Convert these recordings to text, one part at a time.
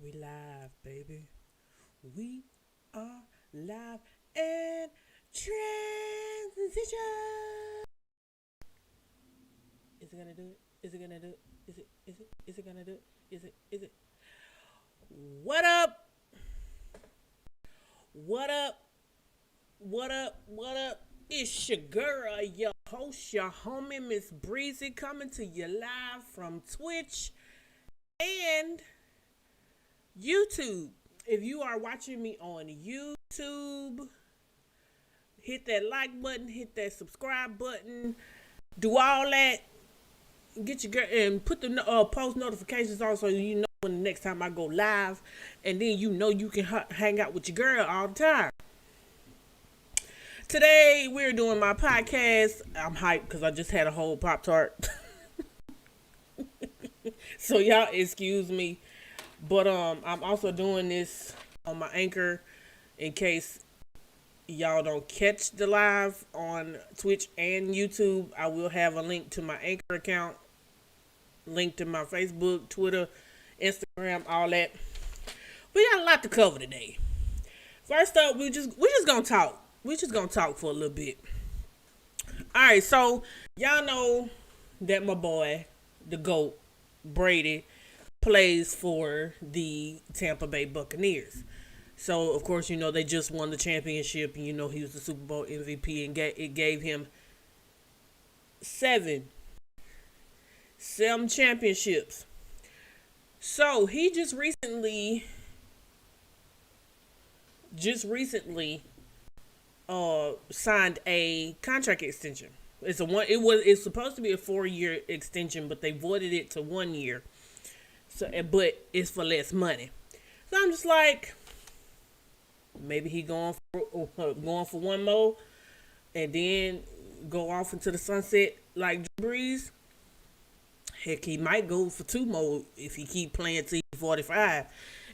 We live, baby. We are live and transition. Is it gonna do it? Is it gonna do it? Is it gonna do it? Is it? What up? What up? What up? What up? It's your girl, your host, your homie, Miss Breezy, coming to you live from Twitch and YouTube. If you are watching me on YouTube, hit that like button, hit that subscribe button, do all that. Get your girl and put the post notifications on so you know when the next time I go live, and then you know you can hang out with your girl all the time. Today we're doing my podcast. I'm hyped because I just had a whole Pop Tart, so y'all excuse me. But I'm also doing this on my Anchor in case y'all don't catch the live on Twitch and YouTube. I will have a link to my Anchor account, link to my Facebook, Twitter, Instagram, all that. We got a lot to cover today. First up, we just gonna talk. We just gonna talk for a little bit. All right, so y'all know that my boy, the GOAT, Brady, plays for the Tampa Bay Buccaneers. So, of course, you know, they just won the championship, and you know he was the Super Bowl MVP, and it gave him seven championships. So, he just recently signed a contract extension. It's supposed to be a 4-year extension, but they voided it to 1 year. So, but it's for less money. So I'm just like, maybe he going for one more, and then go off into the sunset like Drew Brees. Heck, he might go for two more if he keep playing till he's 45.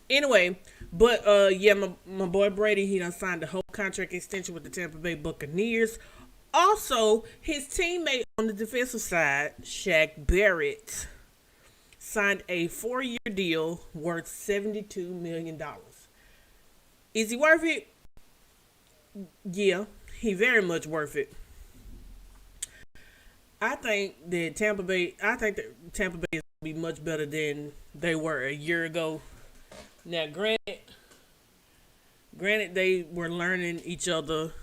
Anyway, but yeah, my boy Brady, he done signed a whole contract extension with the Tampa Bay Buccaneers. Also, his teammate on the defensive side, Shaq Barrett, signed a 4-year deal worth $72 million. Is he worth it? Yeah, he very much worth it. I think that Tampa Bay is going to be much better than they were a year ago. Now, granted, they were learning each other,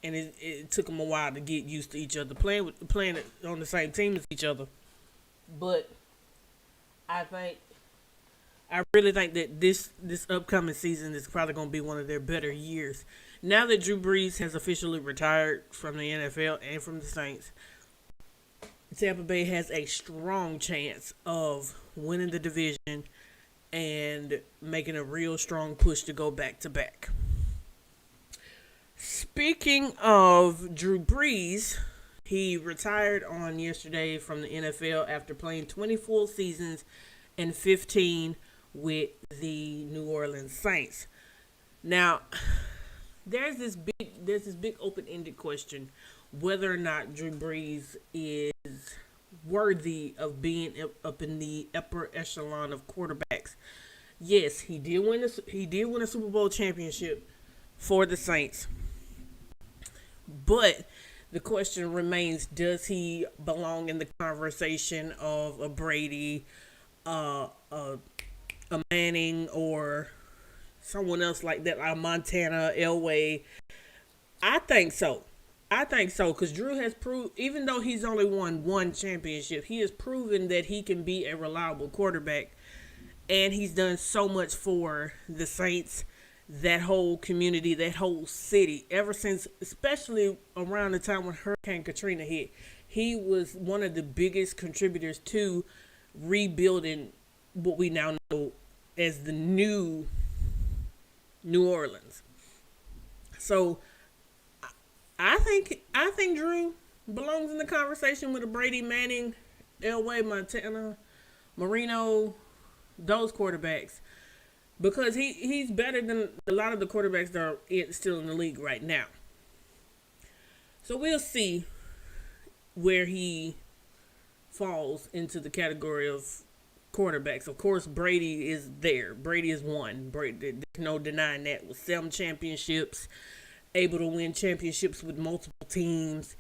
and it took them a while to get used to each other, playing on the same team as each other. But I think I really think that this upcoming season is probably going to be one of their better years. Now that Drew Brees has officially retired from the NFL and from the Saints, Tampa Bay has a strong chance of winning the division and making a real strong push to go back to back. Speaking of Drew Brees, he retired on yesterday from the NFL after playing 20 full seasons and 15 with the New Orleans Saints. Now, there's this big open-ended question whether or not Drew Brees is worthy of being up in the upper echelon of quarterbacks. Yes, he did win a Super Bowl championship for the Saints, but the question remains: does he belong in the conversation of a Brady, a Manning, or someone else like that, like Montana, Elway? I think so. I think so because Drew has proved, even though he's only won one championship, he has proven that he can be a reliable quarterback, and he's done so much for the Saints, that whole community, that whole city, ever since, especially around the time when Hurricane Katrina hit. He was one of the biggest contributors to rebuilding what we now know as the new New Orleans. So I think Drew belongs in the conversation with a Brady, Manning, Elway, Montana, Marino, those quarterbacks, because he's better than a lot of the quarterbacks that are still in the league right now. So we'll see where he falls into the category of quarterbacks. Of course, Brady is there. Brady is one. Brady, there's no denying that. With 7 championships, able to win championships with multiple teams.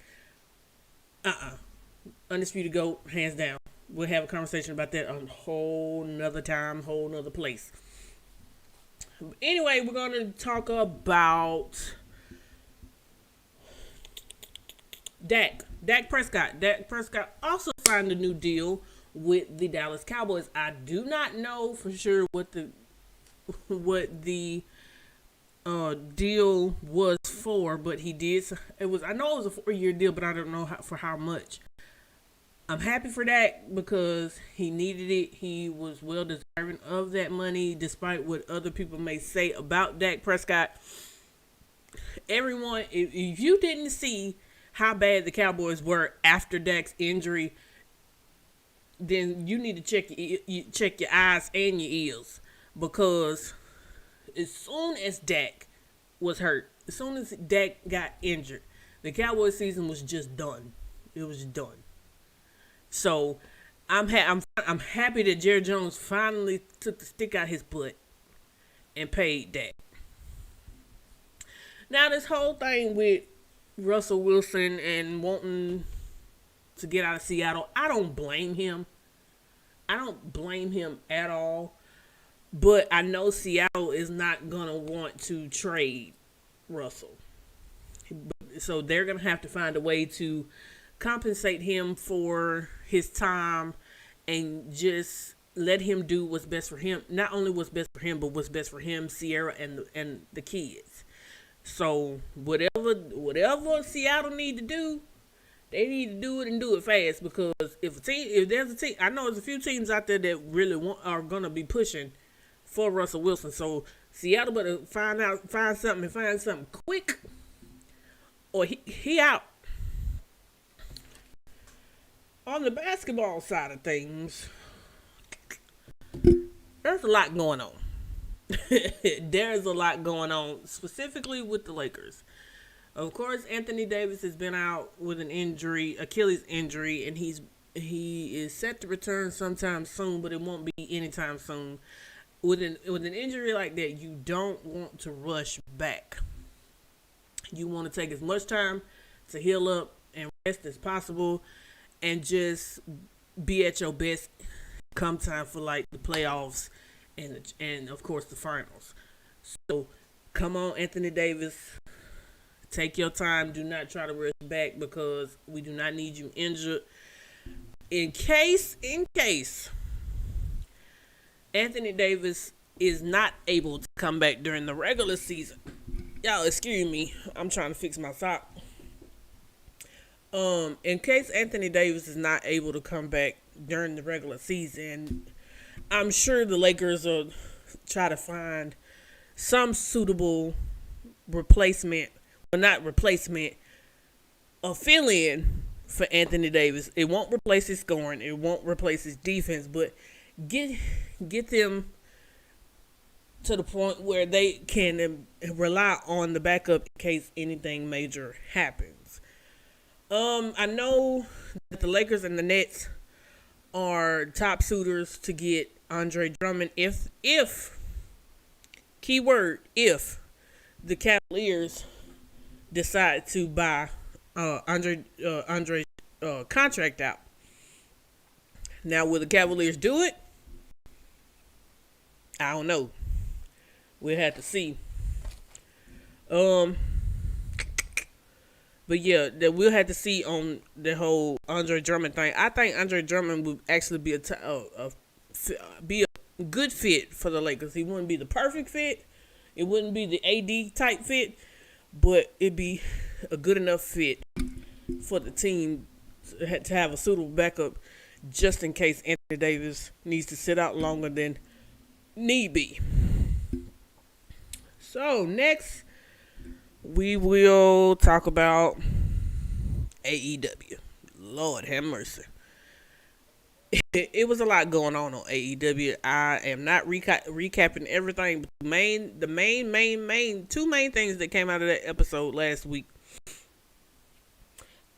Undisputed GOAT, hands down. We'll have a conversation about that on a whole nother time, whole nother place. Anyway, we're going to talk about Dak Prescott. Dak Prescott also signed a new deal with the Dallas Cowboys. I do not know for sure what the deal was for, but he did. I know it was a 4-year deal, but I don't know for how much. I'm happy for Dak because he needed it. He was well deserving of that money, despite what other people may say about Dak Prescott. Everyone, if you didn't see how bad the Cowboys were after Dak's injury, then you need to check your eyes and your ears, because as soon as Dak was hurt, as soon as Dak got injured, the Cowboys season was just done. It was done. So I'm happy that Jerry Jones finally took the stick out his butt and paid Dak. Now this whole thing with Russell Wilson and wanting to get out of Seattle, I don't blame him. I don't blame him at all. But I know Seattle is not going to want to trade Russell. So they're going to have to find a way to compensate him for his time and just let him do what's best for him. Not only what's best for him, but what's best for him, Sierra, and the kids. So whatever Seattle need to do, they need to do it and do it fast, because if there's a team, I know there's a few teams out there that really are gonna be pushing for Russell Wilson. So Seattle better find something quick, or he out. On the basketball side of things, there's a lot going on. There's a lot going on, specifically with the Lakers. Of course, Anthony Davis has been out with an injury, Achilles injury, and he is set to return sometime soon, but it won't be anytime soon. With an injury like that, you don't want to rush back. You want to take as much time to heal up and rest as possible, and just be at your best come time for like the playoffs and of course the finals. So come on, Anthony Davis, take your time. Do not try to rush back, because we do not need you injured. In case Anthony Davis is not able to come back during the regular season. Y'all excuse me, I'm trying to fix my sock. In case Anthony Davis is not able to come back during the regular season, I'm sure the Lakers will try to find some suitable replacement, well, not replacement, a fill-in for Anthony Davis. It won't replace his scoring, it won't replace his defense, but get them to the point where they can rely on the backup in case anything major happens. I know that the Lakers and the Nets are top suitors to get Andre Drummond if keyword if the Cavaliers decide to buy Andre's contract out. Now, will the Cavaliers do it? I don't know. We'll have to see. But yeah, that we'll have to see on the whole Andre Drummond thing. I think Andre Drummond would actually be a good fit for the Lakers. He wouldn't be the perfect fit. It wouldn't be the AD type fit, but it'd be a good enough fit for the team to have a suitable backup, just in case Anthony Davis needs to sit out longer than need be. So next, we will talk about AEW. Lord have mercy. It was a lot going on AEW. I am not recapping everything, but the two main things that came out of that episode last week.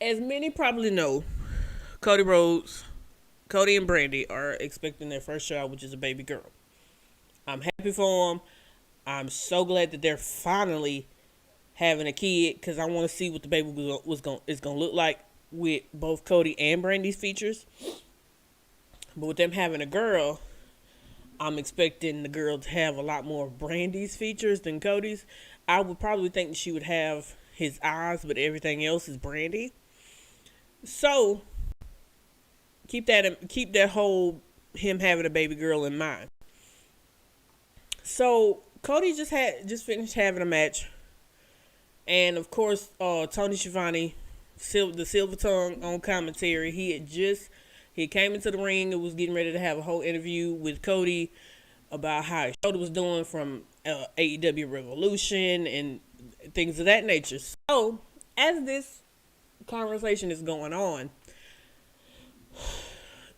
As many probably know, Cody Rhodes Cody and Brandy are expecting their first child, which is a baby girl. I'm happy for them. I'm so glad that they're finally having a kid because I want to see what the baby is going to look like with both Cody and Brandy's features. But with them having a girl, I'm expecting the girl to have a lot more of Brandy's features than Cody's. I would probably think she would have his eyes, but everything else is Brandy. So keep that whole him having a baby girl in mind. So Cody just finished having a match, and of course, Tony Schiavone, the Silver Tongue on commentary, he came into the ring and was getting ready to have a whole interview with Cody about how his shoulder was doing from AEW Revolution and things of that nature. So as this conversation is going on,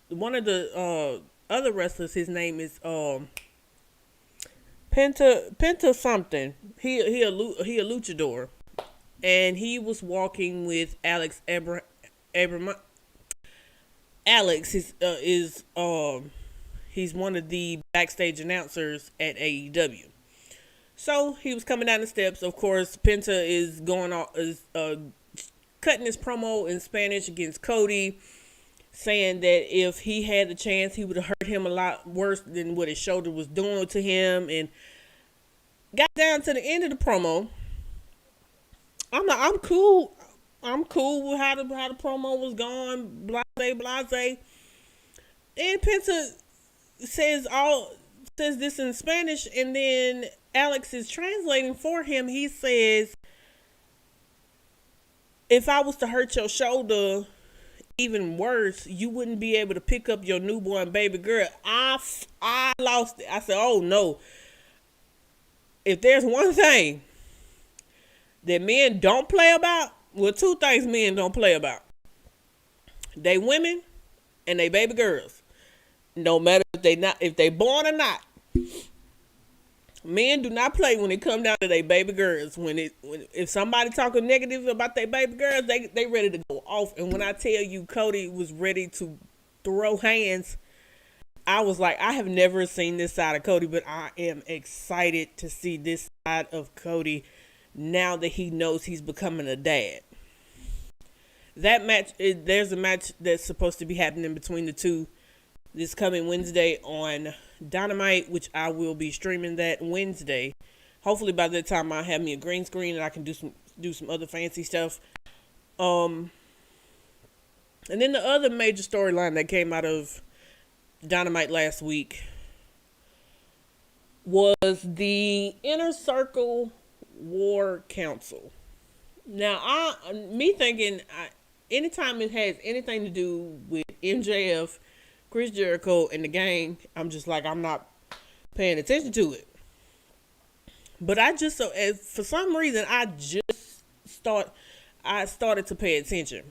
one of the other wrestlers, his name is Penta something. He a luchador, and he was walking with Alex Abraham. Alex he's one of the backstage announcers at AEW. So he was coming down the steps. Of course, Penta is cutting his promo in Spanish against Cody, saying that if he had the chance, he would have hurt him a lot worse than what his shoulder was doing to him. And got down to the end of the promo. I'm cool. I'm cool with how the promo was going. Blase. And Penta says this in Spanish, and then Alex is translating for him. He says, if I was to hurt your shoulder even worse, you wouldn't be able to pick up your newborn baby girl. I lost it. I said, oh no. If there's one thing that men don't play about, well, two things men don't play about. They women and they baby girls. No matter if they born or not. Men do not play when it come down to their baby girls. If somebody talking negative about their baby girls, they ready to go off. And when I tell you Cody was ready to throw hands, I was like, I have never seen this side of Cody, but I am excited to see this side of Cody now that he knows he's becoming a dad. That match, there's a match that's supposed to be happening between the two this coming Wednesday on Dynamite, which I will be streaming that Wednesday. Hopefully by that time I'll have me a green screen and I can do some other fancy stuff. And then the other major storyline that came out of Dynamite last week was the Inner Circle War Council. Now, anytime it has anything to do with MJF, Chris Jericho, and the gang, I'm just like, I'm not paying attention to it. But for some reason, I started to pay attention.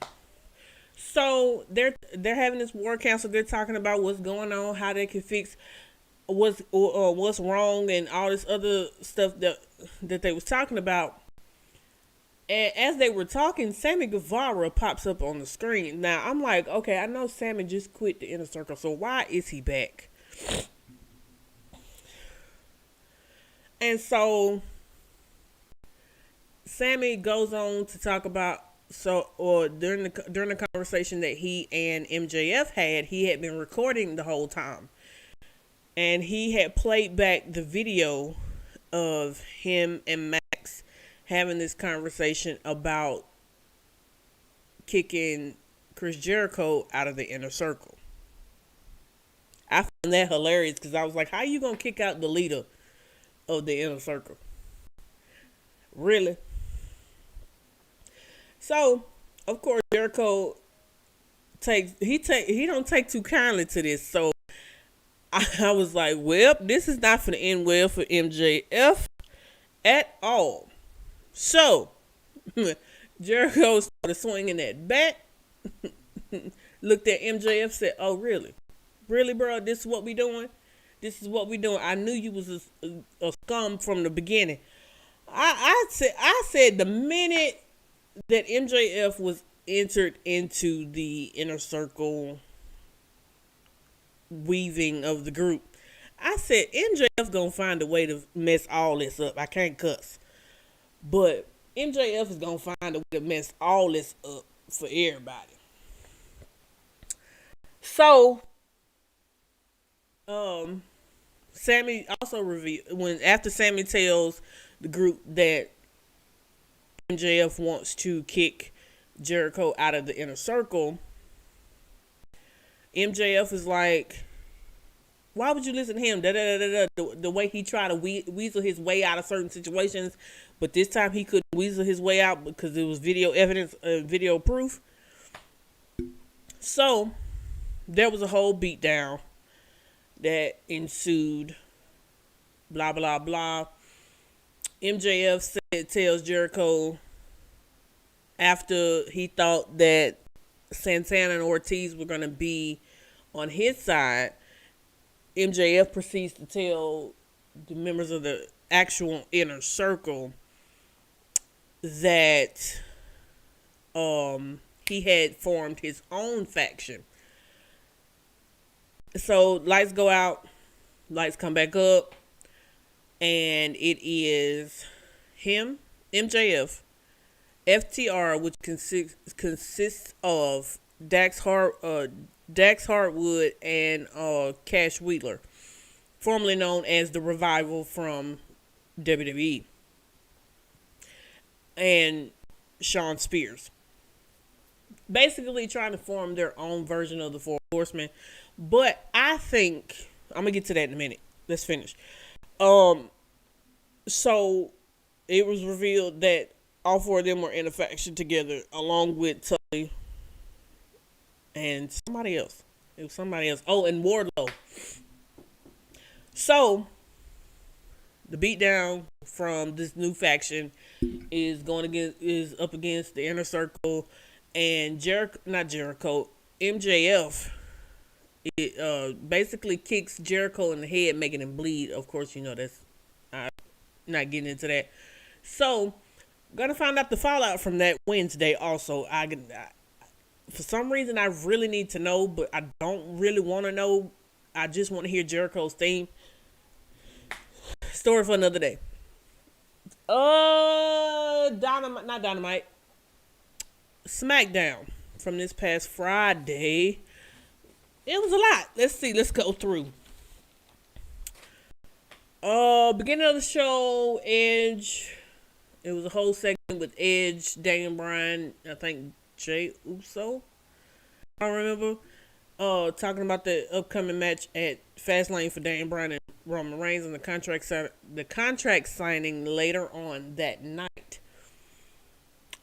So they're having this war council. They're talking about what's going on, how they can fix what's wrong, and all this other stuff that they was talking about. And as they were talking, Sammy Guevara pops up on the screen. Now, I'm like, okay, I know Sammy just quit the Inner Circle, so why is he back? And so, Sammy goes on to talk about, during the conversation that he and MJF had, he had been recording the whole time. And he had played back the video of him and Max having this conversation about kicking Chris Jericho out of the Inner Circle. I found that hilarious because I was like, how you going to kick out the leader of the Inner Circle? Really? So, of course, Jericho he don't take too kindly to this. So, I was like, well, this is not going to end well for MJF at all. So, Jericho started swinging that bat, looked at MJF, said, oh, really? Really, bro? This is what we doing? This is what we doing. I knew you was a scum from the beginning. I said the minute that MJF was entered into the Inner Circle weaving of the group. I said MJF gonna find a way to mess all this up. I can't cuss, but MJF is gonna find a way to mess all this up for everybody. So, um, Sammy also revealed when after Sammy tells the group that MJF wants to kick Jericho out of the inner circle. MJF is like, why would you listen to him? Da, da, da, da, da. The way he tried to weasel his way out of certain situations, but this time he couldn't weasel his way out because it was video evidence, video proof. So there was a whole beatdown that ensued. Blah blah blah. MJF tells Jericho after he thought that Santana and Ortiz were going to be on his side, MJF proceeds to tell the members of the actual inner circle that he had formed his own faction. So lights go out, lights come back up, and it is him, MJF, FTR, which consists of Dax Harwood and Cash Wheeler, formerly known as the Revival from WWE, and Shawn Spears. Basically trying to form their own version of the Four Horsemen. But I think I'm gonna get to that in a minute. Let's finish. So it was revealed that all four of them were in a faction together, along with Tully and somebody else. It was somebody else. Oh, and Wardlow. So the beatdown from this new faction is up against the inner circle, and MJF. It basically kicks Jericho in the head, making him bleed. Of course, you know that's not getting into that. So, gonna find out the fallout from that Wednesday. Also, for some reason I really need to know, but I don't really want to know. I just want to hear Jericho's theme. Story for another day. Not Dynamite. SmackDown from this past Friday. It was a lot. Let's see. Let's go through. Beginning of the show, Edge. It was a whole segment with Edge, Daniel Bryan, I think Jey Uso. I don't remember. Talking about the upcoming match at Fastlane for Daniel Bryan and Roman Reigns and the contract signing later on that night.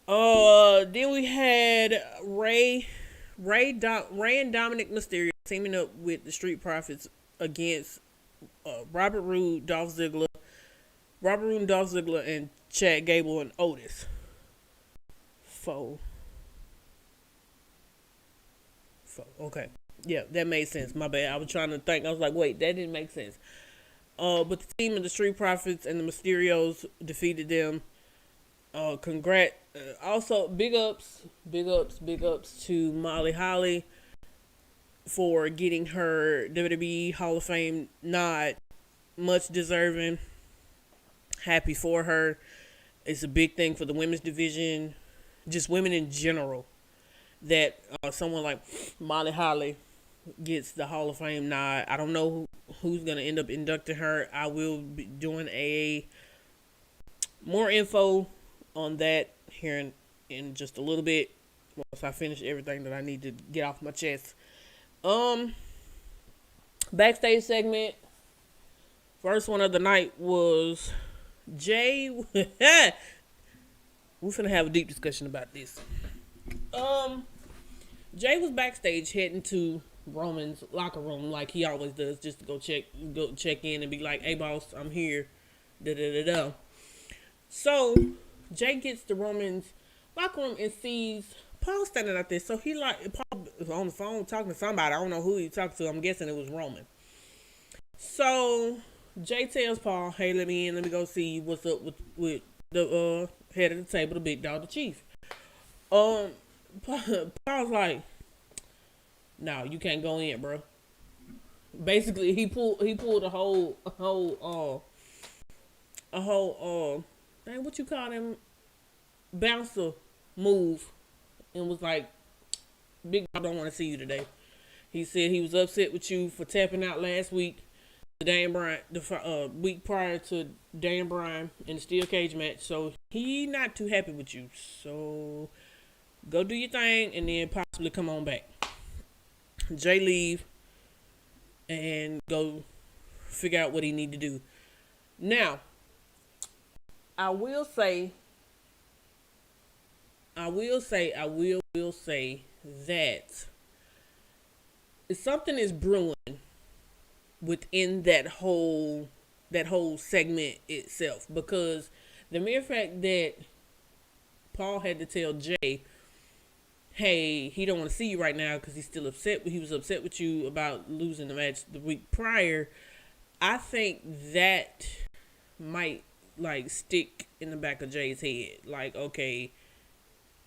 Then we had Ray and Dominic Mysterio teaming up with the Street Profits against Robert Roode, Dolph Ziggler, and Chad Gable and Otis. Okay. Yeah, that made sense. My bad. I was trying to think. I was like, wait, that didn't make sense. But the team of the Street Profits and the Mysterios defeated them. Also, big ups to Molly Holly for getting her WWE Hall of Fame nod. Much deserving. Happy for her. It's a big thing for the women's division, just women in general, that someone like Molly Holly gets the Hall of Fame nod. I don't know who's going to end up inducting her. I will be doing more info on that here in just a little bit once I finish everything that I need to get off my chest. Backstage segment. First one of the night was Jay. We're finna have a deep discussion about this. Jay was backstage heading to Roman's locker room like he always does, just to go check in and be like, "Hey boss, I'm here." Da da da da. So Jay gets to Roman's locker room and sees Paul standing out there. So Paul was on the phone talking to somebody. I don't know who he talked to. I'm guessing it was Roman. So Jay tells Paul, "Hey, let me in. Let me go see what's up with the head of the table, the big dog, the chief." Paul's like, "No, you can't go in, bro." Basically, he pulled a whole dang, what you call them, bouncer move, and was like, Big Bob don't want to see you today. He said he was upset with you for tapping out last week, the Dan Bryan, the week prior to Dan Bryan in the steel cage match. So he not too happy with you. So go do your thing and then possibly come on back. Jay leave and go figure out what he need to do. Now, I will say that something is brewing within that whole segment itself, because the mere fact that Paul had to tell Jay, hey, he don't want to see you right now because he's still upset. He was upset with you about losing the match the week prior. I think that might like stick in the back of Jay's head. Like, okay,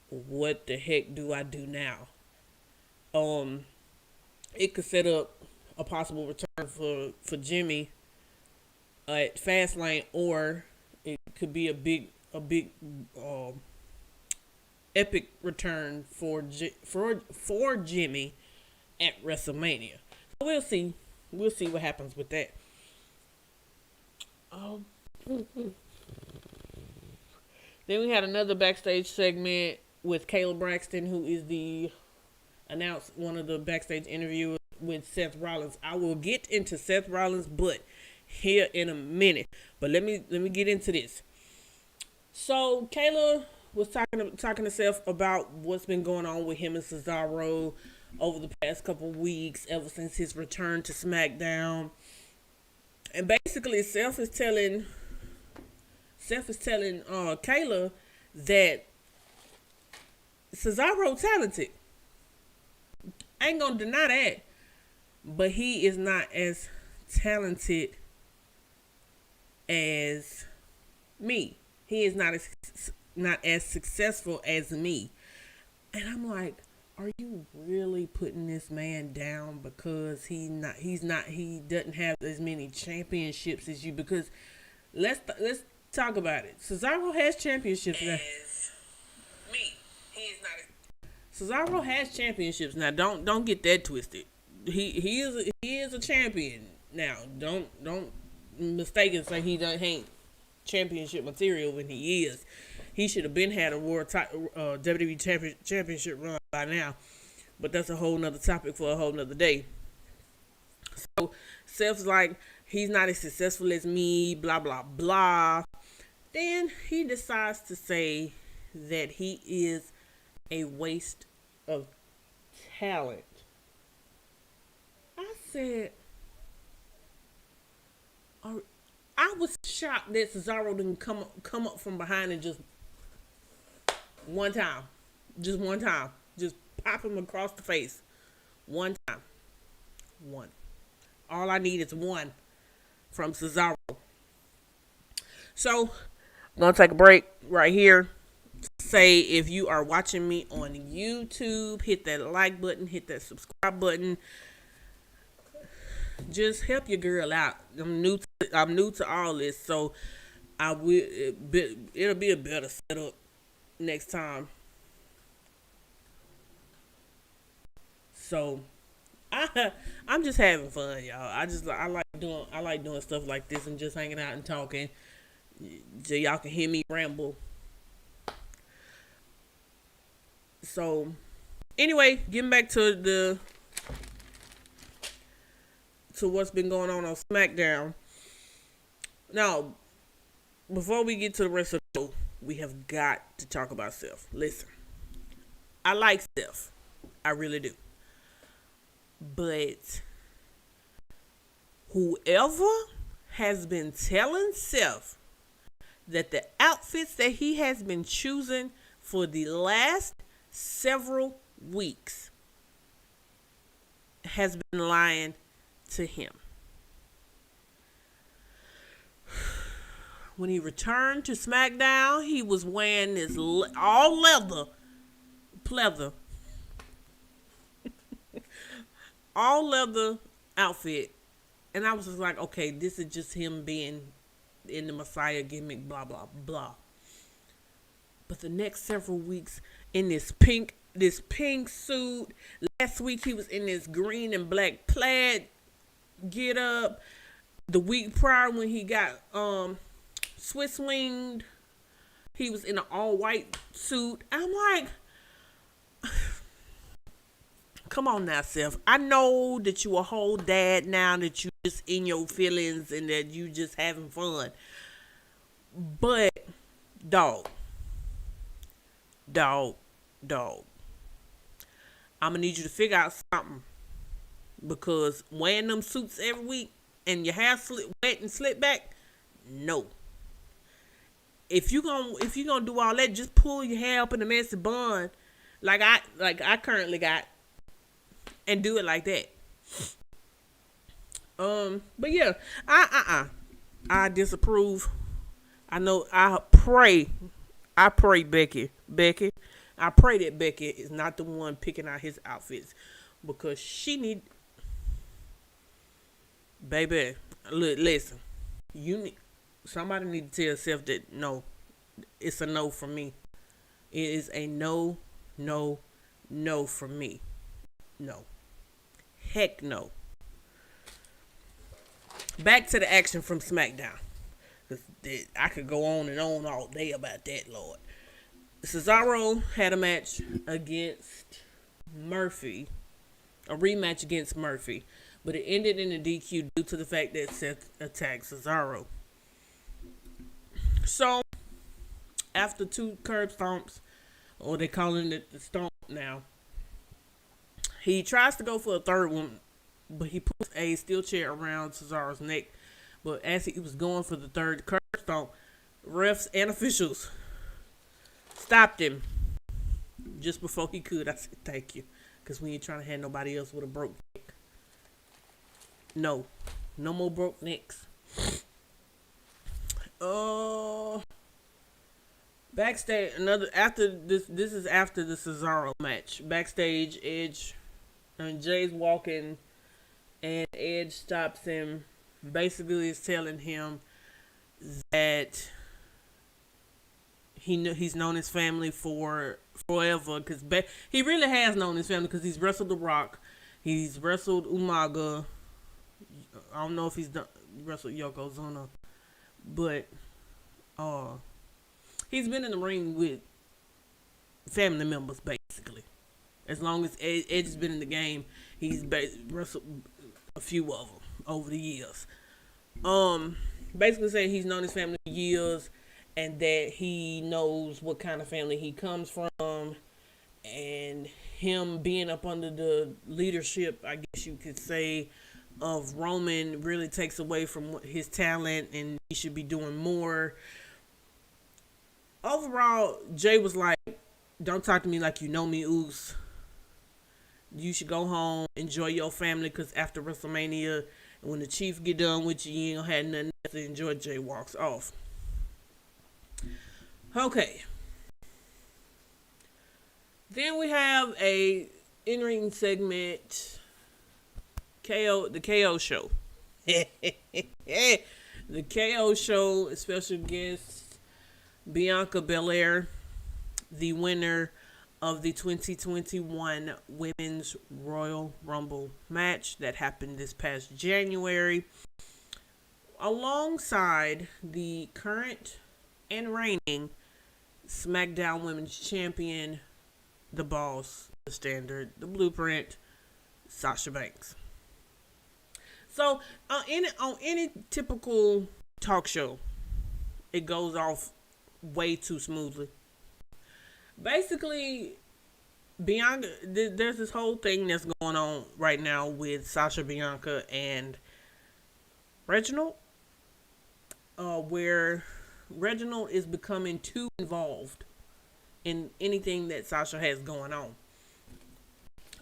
what the heck do I do now? It could set up a possible return for Jimmy at Fastlane, or it could be a big epic return for Jimmy at WrestleMania. So we'll see. We'll see what happens with that. Um, then we had another backstage segment with Kayla Braxton, who is one of the backstage interviewers with Seth Rollins. I will get into Seth Rollins, but here in a minute. But let me get into this. So Kayla was talking to Seth about what's been going on with him and Cesaro over the past couple weeks, ever since his return to SmackDown. And basically, Seth is telling Kayla that Cesaro talented. I ain't gonna deny that, but he is not as talented as me. He is not as successful as me. And I'm like, are you really putting this man down because he doesn't have as many championships as you? Because let's talk about it. Cesaro has championships now. Me, he is not. Cesaro has championships now. Don't get that twisted. He is a champion now. Don't mistake say he ain't championship material when he is. He should have been had a WWE championship run by now. But that's a whole nother topic for a whole nother day. So Seth's like, he's not as successful as me, blah, blah, blah. Then he decides to say that he is a waste of talent. I said, I was shocked that Cesaro didn't come up from behind and just one time. Just one time. Just pop him across the face. One time. One. All I need is one from Cesaro. So, I'm going to take a break right here. Say, if you are watching me on YouTube, hit that like button, hit that subscribe button. Just help your girl out. I'm new to all this, so it'll be a better setup next time. So I'm just having fun, y'all. I like doing stuff like this and just hanging out and talking. So y'all can hear me ramble. So anyway, getting back to what's been going on SmackDown. Now, before we get to the rest of the show, we have got to talk about Seth. Listen, I like Seth. I really do. But whoever has been telling Seth that the outfits that he has been choosing for the last several weeks has been lying to him. When he returned to SmackDown, he was wearing this all leather pleather all leather outfit And I was just like, okay, this is just him being in the Messiah gimmick, blah blah blah. But the next several weeks in this pink suit. Last week he was in this green and black plaid get up. The week prior when he got Swiss winged, he was in an all white suit. I'm like, come on now, Seth. I know that you a whole dad now, that you just in your feelings and that you just having fun. But dog, dog, dog. I'm gonna need you to figure out something, because wearing them suits every week and your hair wet and slick back, no. If you gonna do all that, just pull your hair up in a messy bun, like I currently got, and do it like that. But yeah, I disapprove. I know. I pray Becky. I pray that Becky is not the one picking out his outfits, because she need, baby. Look, listen, somebody need to tell herself that no, it's a no from me. It is a no, no, no from me. No, heck no. Back to the action from SmackDown. I could go on and on all day about that, Lord. Cesaro had a match against Murphy, a rematch against Murphy, but it ended in a DQ due to the fact that Seth attacked Cesaro. So, after 2 curb stomps, or they calling it the stomp now, he tries to go for a third one, but he puts a steel chair around Cesaro's neck. But as he was going for the third curb stomp, refs and officials stopped him just before he could. I said, thank you. Because we ain't trying to have nobody else with a broke neck. No. No more broke necks. Backstage, after this is after the Cesaro match. Backstage, Edge and Jay's walking, and Edge stops him. Basically is telling him that he's known his family for forever, because he really has known his family, because he's wrestled The Rock, he's wrestled Umaga. I don't know if he's wrestled Yokozuna, but he's been in the ring with family members basically. As long as Edge has been in the game, he's wrestled a few of them over the years. Basically saying he's known his family for years, and that he knows what kind of family he comes from, and him being up under the leadership, I guess you could say, of Roman really takes away from his talent, and he should be doing more. Overall, Jay was like, don't talk to me like you know me, Oos. You should go home, enjoy your family, because after WrestleMania, when the Chief get done with you, you ain't gonna have nothing else to enjoy. Jay walks off. Okay. Then we have a in-ring segment, the KO show. The KO show, special guest Bianca Belair, the winner of the 2021 Women's Royal Rumble match that happened this past January, alongside the current and reigning SmackDown Women's Champion, the Boss, the Standard, the Blueprint, Sasha Banks. So, on any typical talk show, it goes off way too smoothly. Basically, Bianca, there's this whole thing that's going on right now with Sasha, Bianca, and Reginald, where Reginald is becoming too involved in anything that Sasha has going on.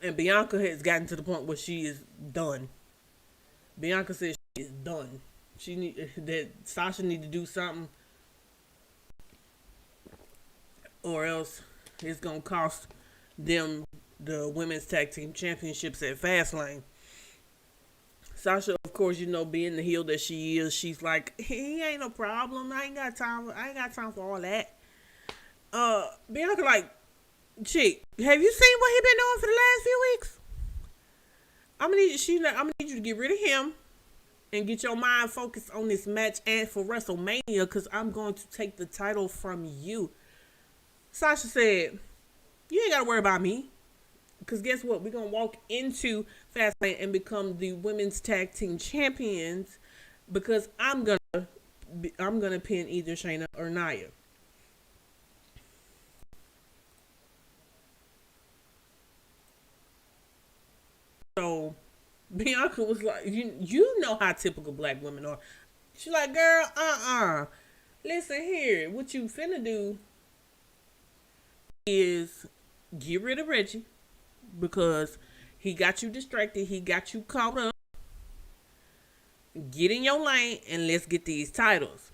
And Bianca has gotten to the point where she is done. Bianca says she is done. That Sasha need to do something, or else it's gonna cost them the women's tag team championships at Fastlane. Sasha, of course, being the heel that she is, she's like, he ain't no problem. I ain't got time. I ain't got time for all that. Bianca, like, chick, have you seen what he been doing for the last few weeks? I'm gonna need you to get rid of him and get your mind focused on this match and for WrestleMania, because I'm going to take the title from you. Sasha said, you ain't got to worry about me. Because guess what? We're going to walk into Fastlane and become the women's tag team champions, because I'm going to pin either Shayna or Nia. So Bianca was like, you know how typical black women are. She's like, girl, listen here. What you finna do is get rid of Reggie, because he got you distracted. He got you caught up. Get in your lane and let's get these titles.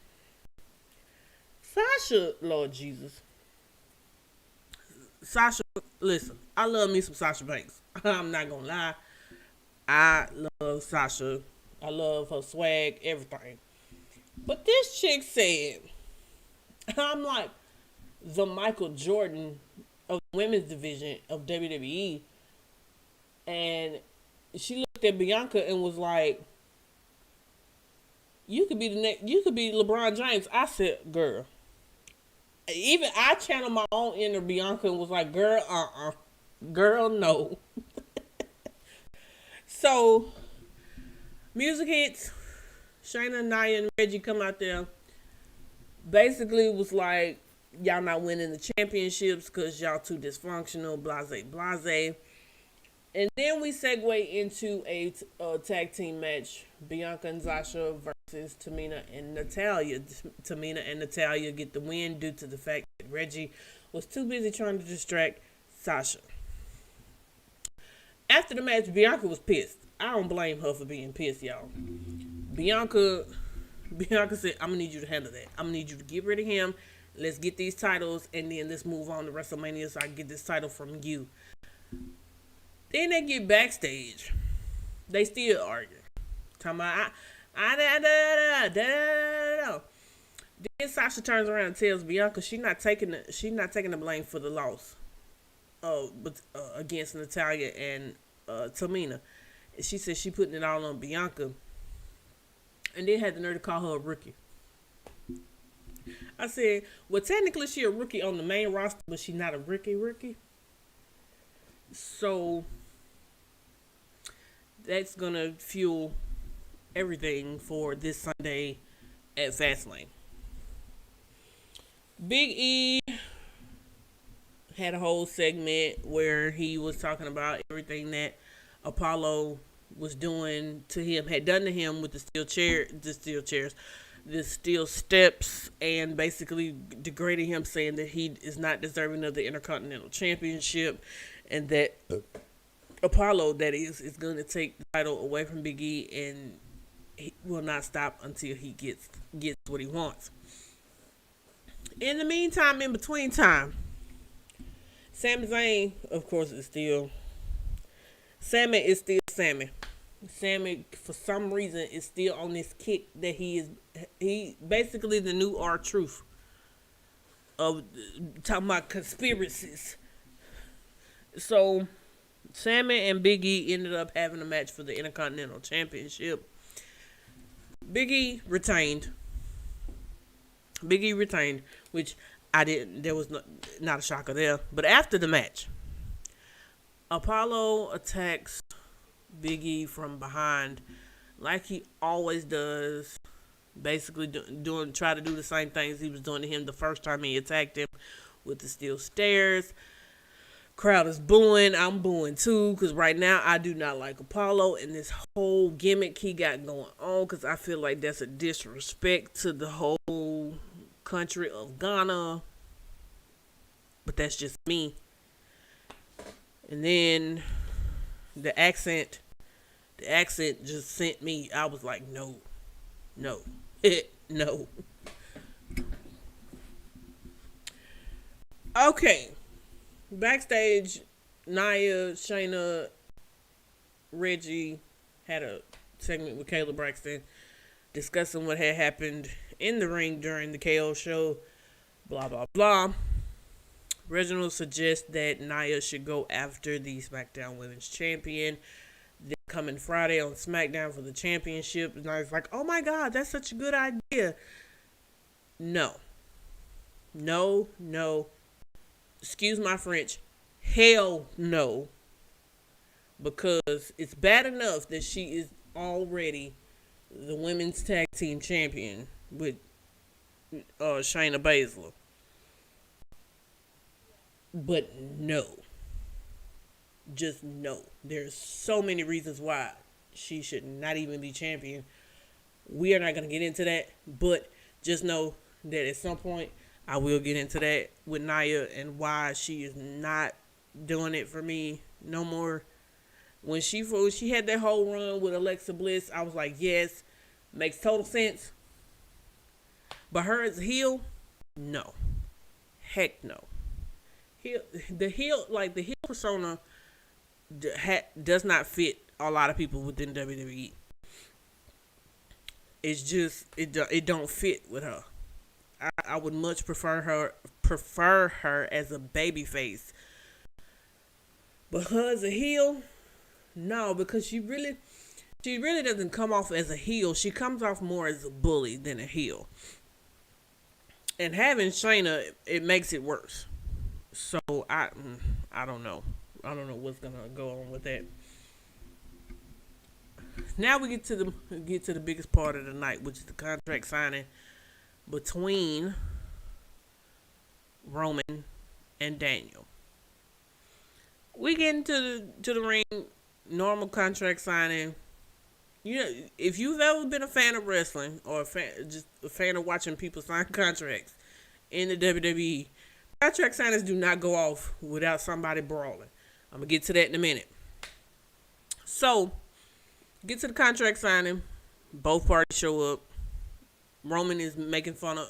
Sasha, Lord Jesus. Sasha, listen, I love me some Sasha Banks. I'm not gonna lie. I love Sasha. I love her swag, everything. But this chick said, I'm like the Michael Jordan of the women's division of WWE. And she looked at Bianca and was like, you could be the next, you could be LeBron James. I said, girl. Even I channeled my own inner Bianca and was like, girl, girl, no. So, music hits. Shayna, Nia, and Reggie come out there. Basically, it was like, y'all not winning the championships because y'all too dysfunctional, blase, blase. And then we segue into a tag team match. Bianca and Sasha versus Tamina and Natalya. Tamina and Natalya get the win due to the fact that Reggie was too busy trying to distract Sasha. After the match, Bianca was pissed. I don't blame her for being pissed, y'all. Bianca said, I'm going to need you to handle that. I'm going to need you to get rid of him. Let's get these titles, and then let's move on to WrestleMania so I can get this title from you. Then they get backstage. They still argue. Talking about, Then Sasha turns around and tells Bianca she's not taking the blame for the loss against Natalya and Tamina. She said she putting it all on Bianca. And then had the nerve to call her a rookie. I said, well, technically she a rookie on the main roster, but she's not a rookie. So that's gonna fuel everything for this Sunday at Fastlane. Big E had a whole segment where he was talking about everything that Apollo was doing to him, had done to him with the steel steps, and basically degrading him, saying that he is not deserving of the Intercontinental Championship, and that Apollo, that is going to take the title away from Big E, and he will not stop until he gets what he wants. In the meantime, in between time, Sami Zayn, of course, is still Sammy. Sammy, for some reason, is still on this kick that he basically the new R-Truth of talking about conspiracies. So Sammy and Big E ended up having a match for the Intercontinental Championship. Big E retained, which I didn't. There was not a shocker there. But after the match, Apollo attacks Big E from behind, like he always does. Basically, try to do the same things he was doing to him the first time he attacked him with the steel stairs. Crowd is booing. I'm booing too, because right now I do not like Apollo and this whole gimmick he got going on, because I feel like that's a disrespect to the whole country of Ghana. But that's just me. And then the accent just sent me. I was like, no. No. Okay. Backstage, Nia, Shayna, Reggie had a segment with Kayla Braxton discussing what had happened in the ring during the KO show. Blah, blah, blah. Reginald suggests that Nia should go after the SmackDown Women's Champion this coming Friday on SmackDown for the championship. And I was like, oh my God, that's such a good idea. No. No, no. Excuse my French. Hell no. Because it's bad enough that she is already the women's tag team champion with Shayna Baszler. But no. Just no. There's so many reasons why she should not even be champion. We are not going to get into that, but just know that at some point I will get into that with Nia and why she is not doing it for me no more. When she had that whole run with Alexa Bliss, I was like, yes, makes total sense. But her as a heel, no. Heck no. The heel persona does not fit a lot of people within WWE. It's just it don't fit with her. I would much prefer her as a babyface. But her as a heel, no, because she really doesn't come off as a heel. She comes off more as a bully than a heel. And having Shayna, it makes it worse. So I don't know. I don't know what's gonna go on with that. Now we get to the biggest part of the night, which is the contract signing between Roman and Daniel. We get into the ring, normal contract signing. You know, if you've ever been a fan of wrestling or just a fan of watching people sign contracts in the WWE, contract signings do not go off without somebody brawling. I'm going to get to that in a minute. So, get to the contract signing. Both parties show up. Roman is making fun of,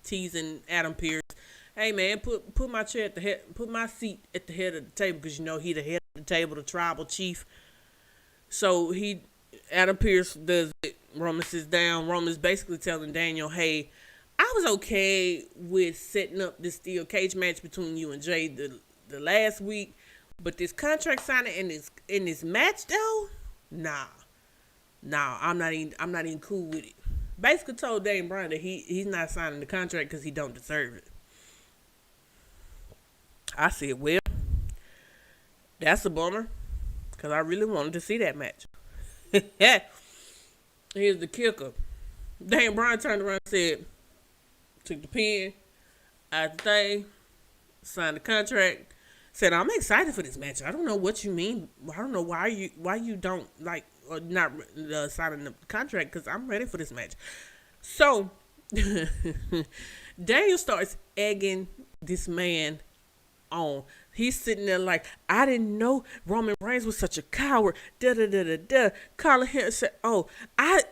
teasing Adam Pearce. Hey man, put my chair at the head, put my seat at the head of the table, because you know he the head of the table, the tribal chief. So Adam Pearce does it. Roman sits down. Roman's basically telling Daniel, hey, I was okay with setting up this steel cage match between you and Jay the last week, but this contract signing in this match though, nah, I'm not even cool with it. Basically told Daniel Bryan that he's not signing the contract because he don't deserve it. I said, well, that's a bummer, because I really wanted to see that match. Here's the kicker. Daniel Bryan turned around and said, took the pen out the thing, signed the contract, said, I'm excited for this match. I don't know what you mean. I don't know why you don't like or not signing the contract, because I'm ready for this match. So Daniel starts egging this man on. He's sitting there like, I didn't know Roman Reigns was such a coward. Calling him and said, oh, I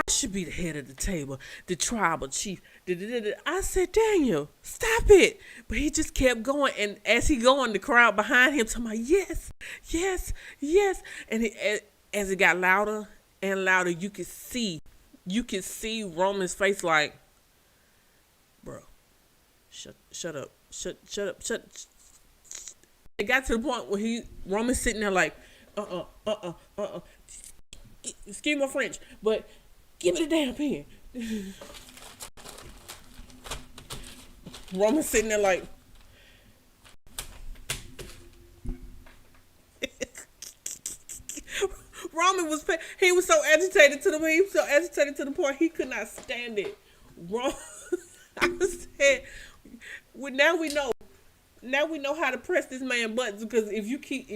should be the head of the table, the tribal chief. I said, Daniel, stop it. But he just kept going, and as he going, the crowd behind him talking about yes, yes, yes. And as it got louder and louder, you could see Roman's face like, bro, shut up. It got to the point where Roman's sitting there like, excuse my French, but give me the damn pen. Roman's sitting there like, Roman was so agitated to the point he could not stand it. I said, well, now we know how to press this man buttons, because if you keep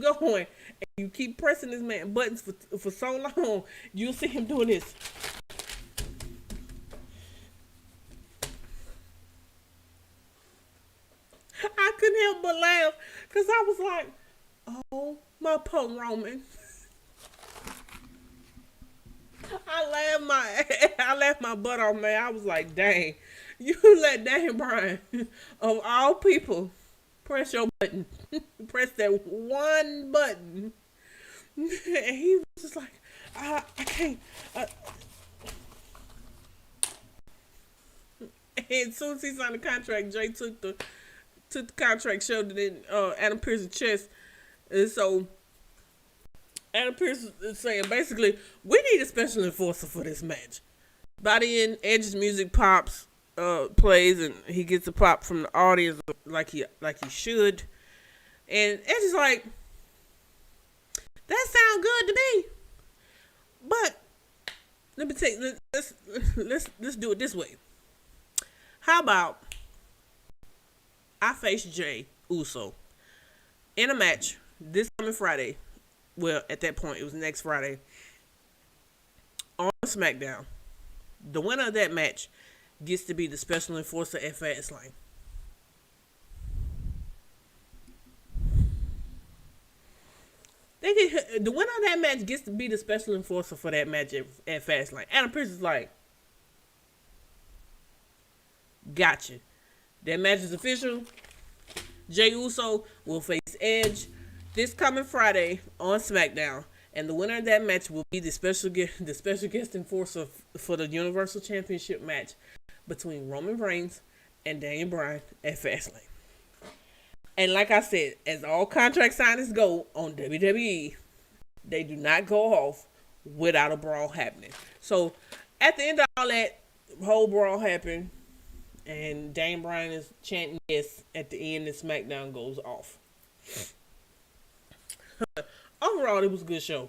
going and you keep pressing this man buttons for so long, you'll see him doing this. I couldn't help but laugh, because I was like, oh, my poor Roman. I laughed my butt off, man. I was like, dang, you let Daniel Bryan, of all people, press your button. Press that one button. And he was just like, I can't. And as soon as he signed the contract, Jay took the contract, showed it in Adam Pearce's chest, and so Adam Pearce is saying basically, we need a special enforcer for this match. By the end, Edge's music pops, plays, and he gets a pop from the audience like he should. And Edge is like, that sounds good to me. But let me take let's do it this way. How about I face Jay Uso in a match this coming Friday? Well, at that point, it was next Friday on SmackDown. The winner of that match gets to be the special enforcer at Fastlane. The winner of that match gets to be the special enforcer for that match at Fastlane. Adam Pearce is like, gotcha. That match is official. Jey Uso will face Edge this coming Friday on SmackDown, and the winner of that match will be the special guest enforcer for the Universal Championship match between Roman Reigns and Daniel Bryan at Fastlane. And like I said, as all contract signings go on WWE, they do not go off without a brawl happening. So at the end of all that, whole brawl happened, and Daniel Bryan is chanting yes at the end, and SmackDown goes off. Overall, it was a good show.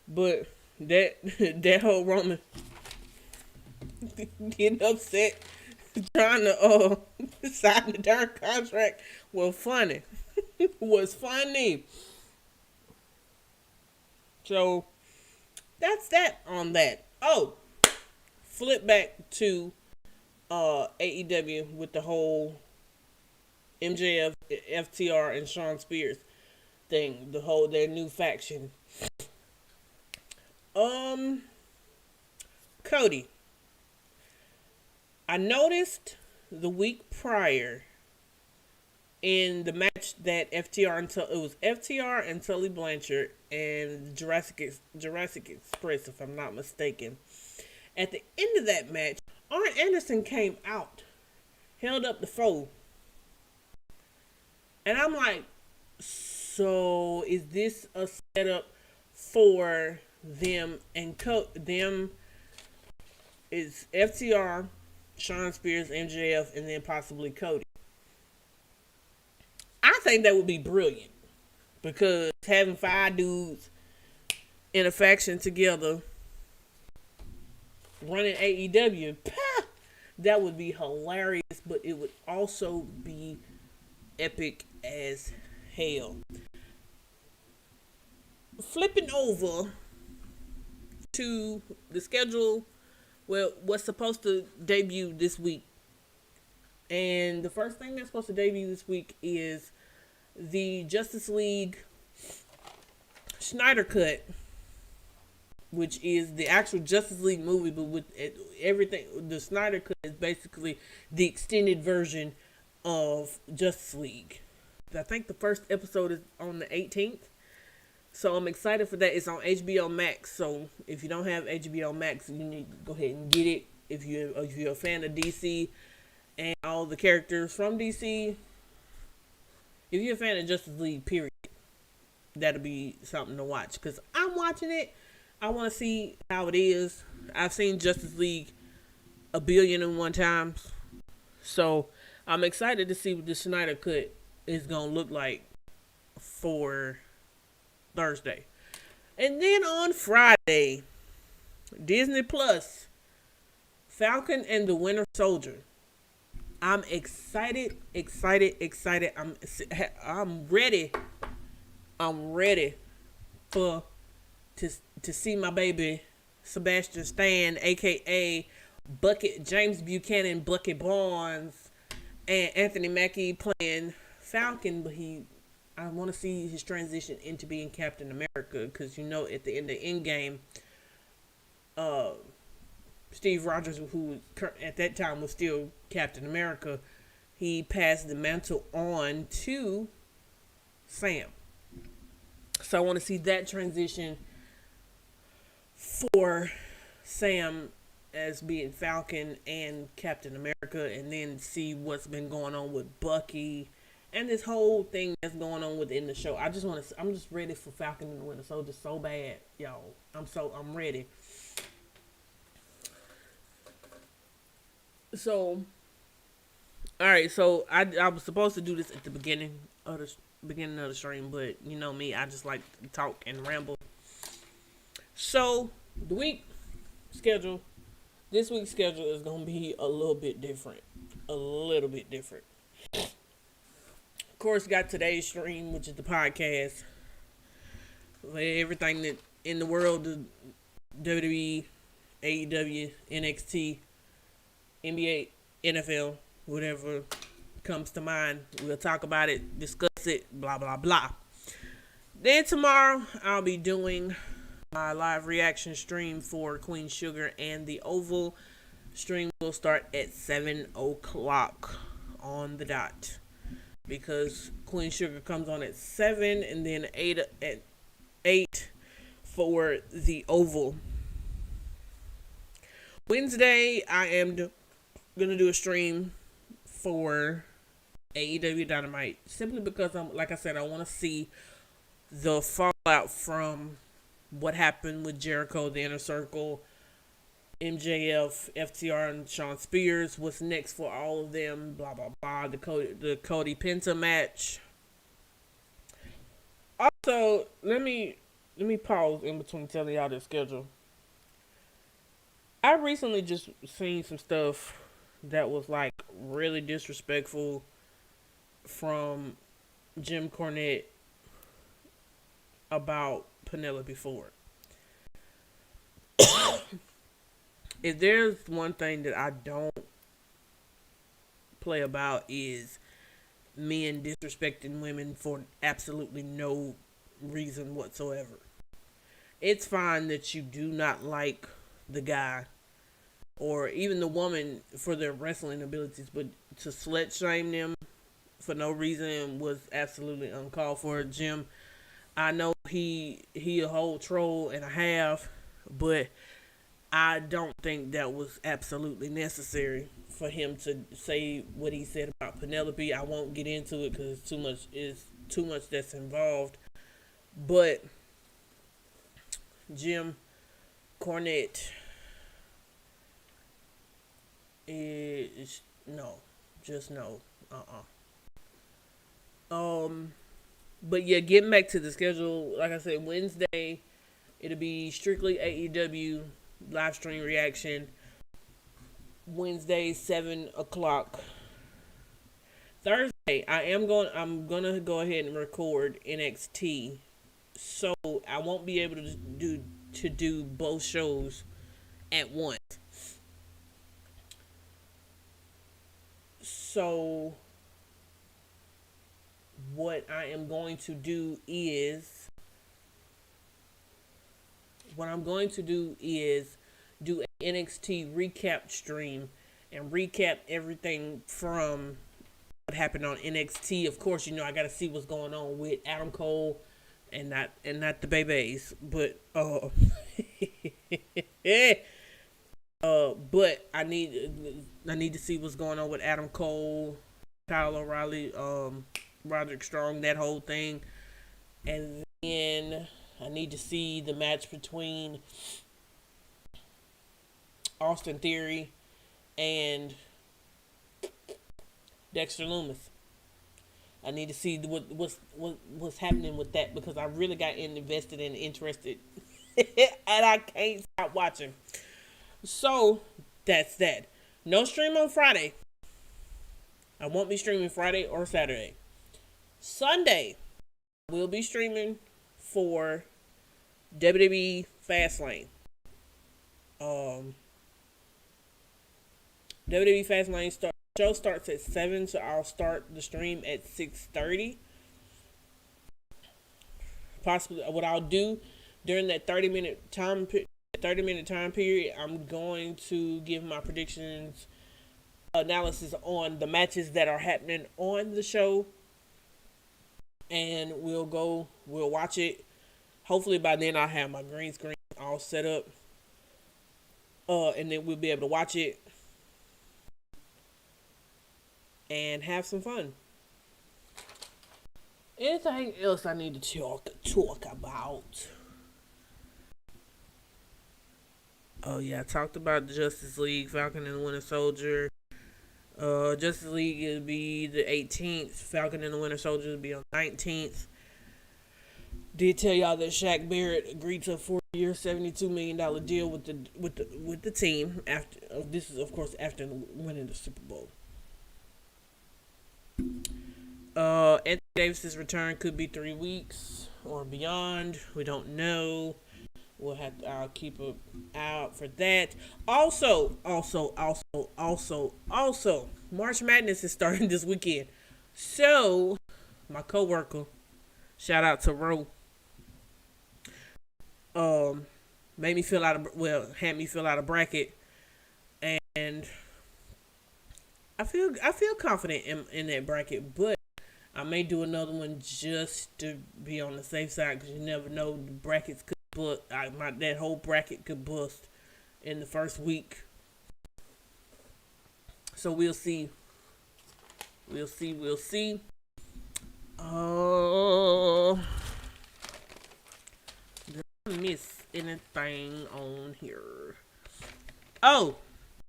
But that whole Roman getting upset trying to sign the darn contract was funny. Was funny. So that's that on that. Oh, flip back to AEW with the whole MJF, FTR, and Shawn Spears thing. Their new faction. Cody. I noticed the week prior in the match that FTR and Tully Blanchard and Jurassic Express, if I'm not mistaken. At the end of that match, Arn Anderson came out, held up the foe, and I'm like, so is this a setup for them and them? Is FTR, Shawn Spears, MJF, and then possibly Cody? I think that would be brilliant, because having 5 dudes in a faction together running AEW, that would be hilarious, but it would also be epic as hell. Flipping over to the schedule, well, what's supposed to debut this week. And the first thing that's supposed to debut this week is the Justice League Snyder Cut, which is the actual Justice League movie, but with everything. The Snyder Cut is basically the extended version of Justice League. I think the first episode is on the 18th. So I'm excited for that. It's on HBO Max. So if you don't have HBO Max, you need to go ahead and get it. If you're a fan of DC and all the characters from DC, if you're a fan of Justice League, period, that'll be something to watch. Because I'm watching it. I want to see how it is. I've seen Justice League 1,000,000,001 times. So I'm excited to see what the Snyder Cut is going to look like for Thursday. And then on Friday, Disney Plus, Falcon and the Winter Soldier. I'm excited. I'm ready. I'm ready to see my baby Sebastian Stan, aka James Buchanan, Bucket Barnes, and Anthony Mackie playing Falcon, but I want to see his transition into being Captain America, because at the end of Endgame, Steve Rogers, who at that time was still Captain America, he passed the mantle on to Sam. So I want to see that transition for Sam as being Falcon and Captain America, and then see what's been going on with Bucky and this whole thing that's going on within the show. I'm just ready for Falcon and the Winter Soldier so bad, y'all. I'm ready. So, all right. So I was supposed to do this at the beginning of the stream, but you know me, I just like to talk and ramble. So the week schedule, this week's schedule is gonna be a little bit different, a little bit different. Of course, got today's stream, which is the podcast. Everything that in the world of WWE, AEW, NXT, NBA, NFL, whatever comes to mind, we'll talk about it, discuss it, blah blah blah. Then tomorrow I'll be doing my live reaction stream for Queen Sugar and the Oval. Stream will start at 7 o'clock on the dot, because Queen Sugar comes on at 7 and then 8 at 8 for the Oval. Wednesday I am gonna do a stream for AEW Dynamite, simply because like I said, I want to see the fallout from what happened with Jericho, the Inner Circle, MJF, FTR, and Shawn Spears. What's next for all of them? Blah blah blah. The Cody Penta match. Also, let me pause in between telling y'all the schedule. I recently just seen some stuff that was like really disrespectful from Jim Cornette about Penelope Ford. If there's one thing that I don't play about, is men disrespecting women for absolutely no reason whatsoever. It's fine that you do not like the guy or even the woman for their wrestling abilities, but to slut shame them for no reason was absolutely uncalled for. Jim, I know he a whole troll and a half, but I don't think that was absolutely necessary for him to say what he said about Penelope. I won't get into it because too much that's involved. But Jim Cornette is no, just no. But yeah, getting back to the schedule, like I said, Wednesday it'll be strictly AEW live stream reaction. Wednesday, 7 o'clock. Thursday, I'm gonna go ahead and record NXT, so I won't be able to do both shows at once. So what I am going to do is do an NXT recap stream and recap everything from what happened on NXT. Of course, you know I got to see what's going on with Adam Cole and not the babies, but but I need to see what's going on with Adam Cole, Kyle O'Reilly, Roderick Strong, that whole thing, and then I need to see the match between Austin Theory and Dexter Lumis. I need to see what's happening with that, because I really got invested and interested, and I can't stop watching. So that's that. No stream on Friday. I won't be streaming Friday or Saturday. Sunday, we'll be streaming for WWE Fastlane. WWE Fastlane show starts at 7, so I'll start the stream at 6:30. Possibly, what I'll do during that 30-minute time period, I'm going to give my predictions, analysis on the matches that are happening on the show, and we'll watch it. Hopefully by then I'll have my green screen all set up. And then we'll be able to watch it and have some fun. Anything else I need to talk about? Oh yeah, I talked about the Justice League, Falcon and the Winter Soldier. Justice League will be the 18th. Falcon and the Winter Soldier will be on the 19th. Did tell y'all that Shaq Barrett agreed to a 4-year, $72 million deal with the team. After this is of course after winning the Super Bowl. Anthony Davis's return could be 3 weeks or beyond. We don't know. I'll keep an eye out for that. Also, March Madness is starting this weekend. So, my coworker, shout out to Ro, had me fill out a bracket, and I feel confident in that bracket, but I may do another one just to be on the safe side because you never know, the brackets could that whole bracket could bust in the first week. So we'll see. Did I miss anything on here? Oh,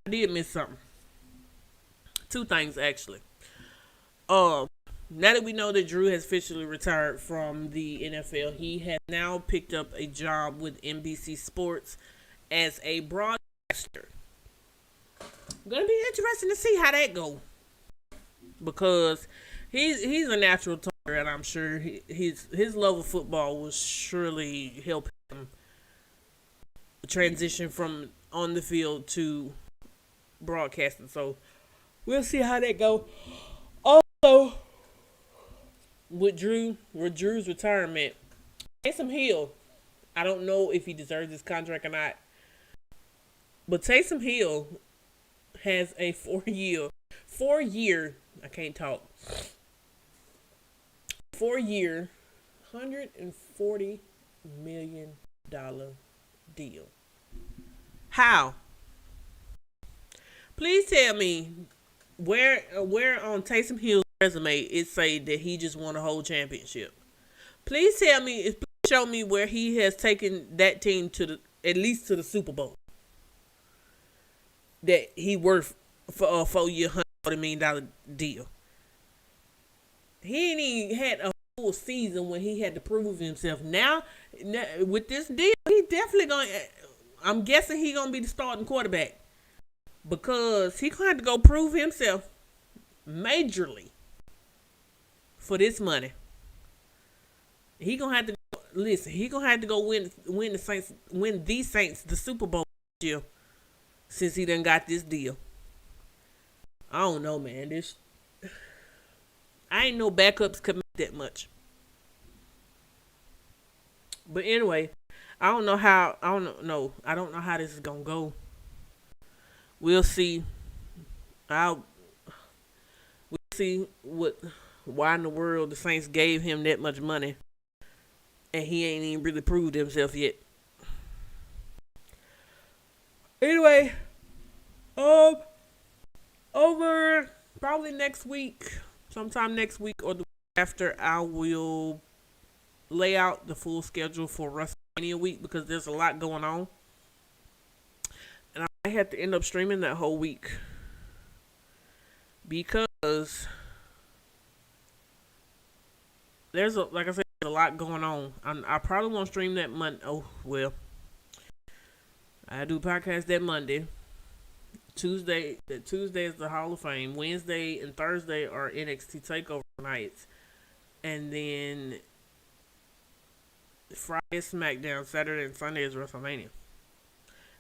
I did miss something. 2 things actually. Now that we know that Drew has officially retired from the NFL, he has now picked up a job with NBC Sports as a broadcaster. Gonna be interesting to see how that go, because he's a natural talker, and I'm sure his love of football will surely help him transition from on the field to broadcasting. So we'll see how that go. Also, with Drew's retirement, Taysom Hill, I don't know if he deserves this contract or not, but Taysom Hill has a 4-year, I can't talk, 4-year, $140 million deal. How? Please tell me where on Taysom Hill's resume it say that he just won a whole championship. Please show me where he has taken that team to at least to the Super Bowl. That he worth for a 4-year, $140 million deal. He ain't even had a full season when he had to prove himself. Now with this deal, he definitely going. I'm guessing he gonna be the starting quarterback, because he gonna have to go prove himself majorly for this money. He gonna have to listen. He gonna have to go win the Saints the Super Bowl this year, since he done got this deal. I don't know, man. I ain't no backups commit that much. But anyway, I don't know how this is gonna go. We'll see. We'll see why in the world the Saints gave him that much money, and he ain't even really proved himself yet. Anyway, over probably sometime next week or the week after, I will lay out the full schedule for WrestleMania week, because there's a lot going on, and I had to end up streaming that whole week because there's like I said, a lot going on. I probably won't stream that Monday. Oh well, I do podcast that Monday. Tuesday is the Hall of Fame. Wednesday and Thursday are NXT Takeover nights, and then Friday is SmackDown. Saturday and Sunday is WrestleMania.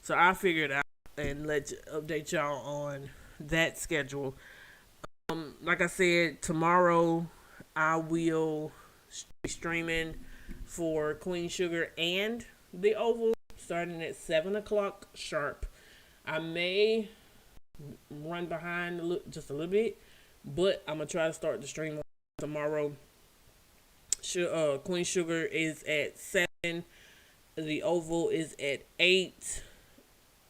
So I figured out and update y'all on that schedule. Like I said, tomorrow I will be streaming for Queen Sugar and the Oval, starting at 7 o'clock sharp. I may run behind just a little bit, but I'm gonna try to start the stream tomorrow. Queen Sugar is at 7. The Oval is at 8.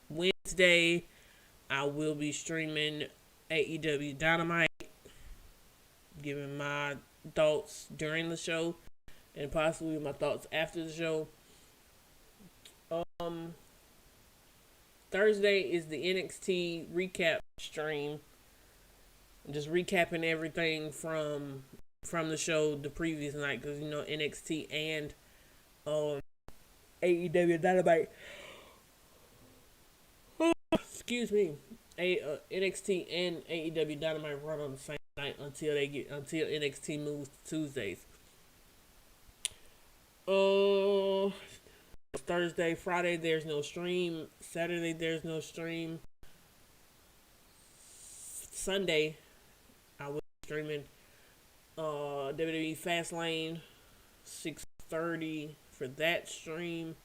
Wednesday, I will be streaming AEW Dynamite, giving my thoughts during the show and possibly my thoughts after the show. Thursday is the NXT recap stream. Just recapping everything from the show the previous night, because NXT and AEW Dynamite. Excuse me. NXT and AEW Dynamite run on the same night until NXT moves to Tuesdays. Thursday, Friday there's no stream. Saturday there's no stream. Sunday I will be streaming WWE Fastlane 6:30 for that stream.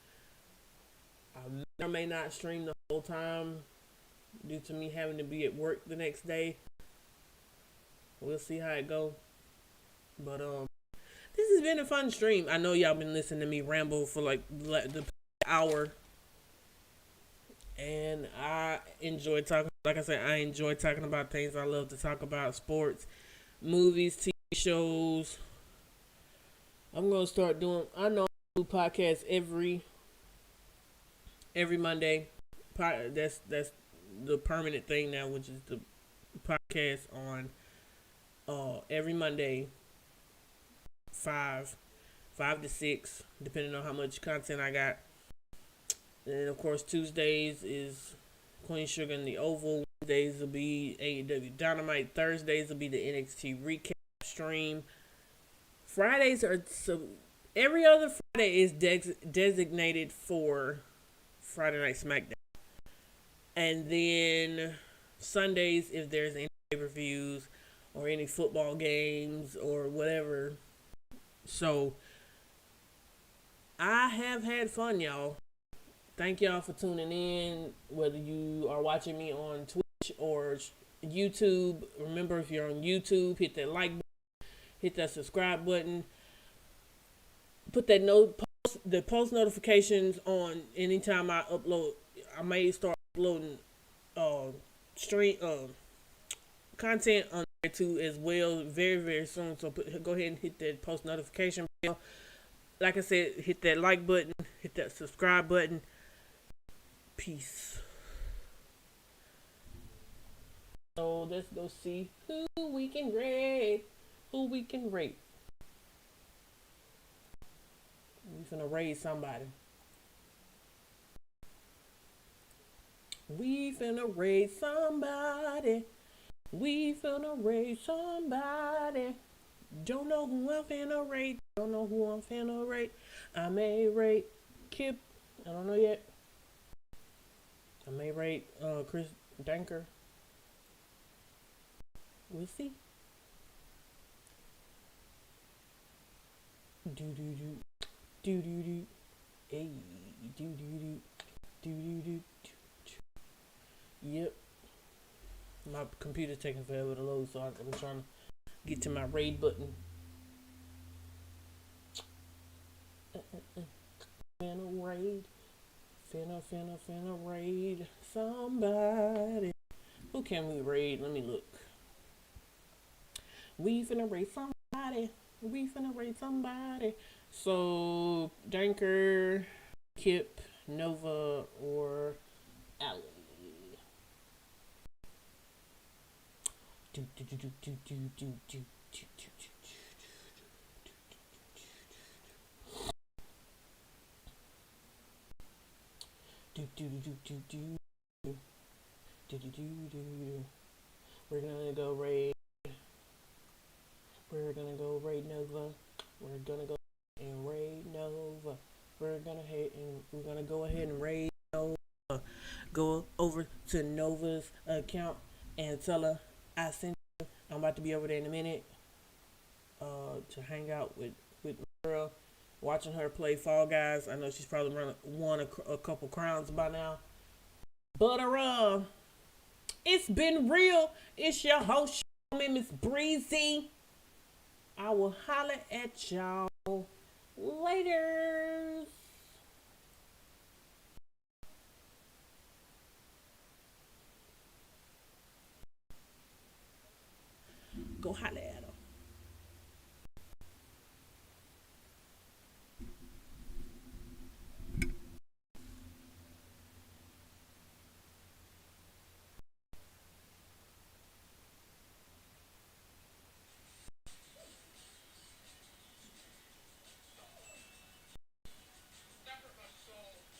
I may or may not stream the whole time due to me having to be at work the next day. We'll see how it go. But this has been a fun stream. I know y'all been listening to me ramble for like the hour. And I enjoy talking. Like I said, I enjoy talking about things I love to talk about: sports, movies, TV shows. I'm gonna start doing. I know I do podcasts every Monday. That's the permanent thing now, which is the podcast on every Monday, 5 to 6, depending on how much content I got. And of course, Tuesdays is Queen Sugar and the Oval. Wednesdays will be AEW Dynamite. Thursdays will be the NXT recap stream. Fridays are every other Friday is designated for Friday Night SmackDown. And then Sundays, if there's any pay-per-views or any football games or whatever. So I have had fun, y'all. Thank y'all for tuning in, whether you are watching me on Twitch or YouTube. Remember, if you're on YouTube, hit that like button, hit that subscribe button, put that post notifications on anytime I upload. I may start uploading content on there too as well very, very soon. So go ahead and hit that post notification bell. Like I said, hit that like button, hit that subscribe button. Peace. So let's go see who we can rate. We finna raid somebody. We finna raid somebody. Don't know who I'm finna rate. I may rate Kip. I don't know yet. I may rate Chris Danker. We'll see. Hey, Yep. My computer's taking forever to load, so I'm trying to get to my raid button. Finna raid somebody. Who can we raid? Let me look. We finna raid somebody. So, Danker, Kip, Nova, or Ali. We're gonna go raid Nova. We're gonna go and raid Nova. We're gonna go ahead and raid Nova. Go over to Nova's account and tell her I sent you. I'm about to be over there in a minute to hang out with my girl, watching her play Fall Guys. I know she's probably won a couple crowns by now. But it's been real. It's your host, Miss Breezy. I will holler at y'all later. Go holler at him.